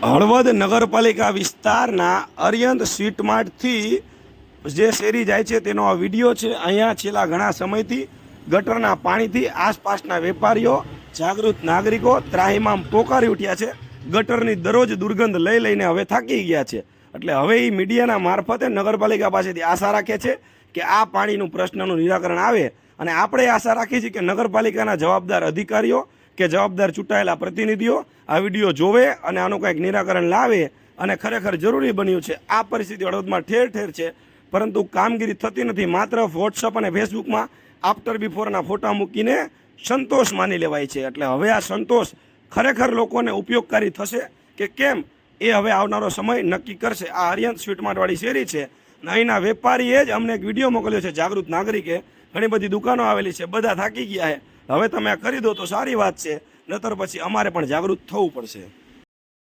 હળવદ નગરપાલિકા વિસ્તારના અર્યંત સ્વીટ માર્ટથી જે શેરી જાય છે તેનો આ વિડીયો છે। અહીંયા છેલ્લા ઘણા સમયથી ગટરના પાણીથી આસપાસના વેપારીઓ, જાગૃત નાગરિકો ત્રાહિમામ પોકારી ઉઠ્યા છે। ગટરની દરરોજ દુર્ગંધ લઈ લઈને હવે થાકી ગયા છે। એટલે હવે એ મીડિયાના મારફતે નગરપાલિકા પાસેથી આશા રાખે છે કે આ પાણીનું પ્રશ્નનું નિરાકરણ આવે, અને આપણે આશા રાખીએ છીએ કે નગરપાલિકાના જવાબદાર અધિકારીઓ કે જવાબદાર ચૂંટાયેલા પ્રતિનિધિઓ આ વિડીયો જોવે અને આનું કંઈક નિરાકરણ લાવે। અને ખરેખર જરૂરી બન્યું છે। આ પરિસ્થિતિ હળવદમાં ઠેર ઠેર છે, પરંતુ કામગીરી થતી નથી। માત્ર વોટ્સઅપ અને ફેસબુકમાં આફ્ટર બિફોરના ફોટા મૂકીને સંતોષ માની લેવાય છે। એટલે હવે આ સંતોષ ખરેખર લોકોને ઉપયોગકારી થશે કે કેમ એ હવે આવનારો સમય નક્કી કરશે। આ અર્યંત સ્વીટ માર્ટવાળી શેરી છે, અહીંના વેપારીએ જ અમને એક વિડીયો મોકલ્યો છે, જાગૃત નાગરિકે। ઘણી બધી દુકાનો આવેલી છે, બધા થાકી ગયા છે। હવે તમે આ કરી દો તો સારી વાત છે, નહીતર પછી અમારે પણ જાગૃત થવું પડશે।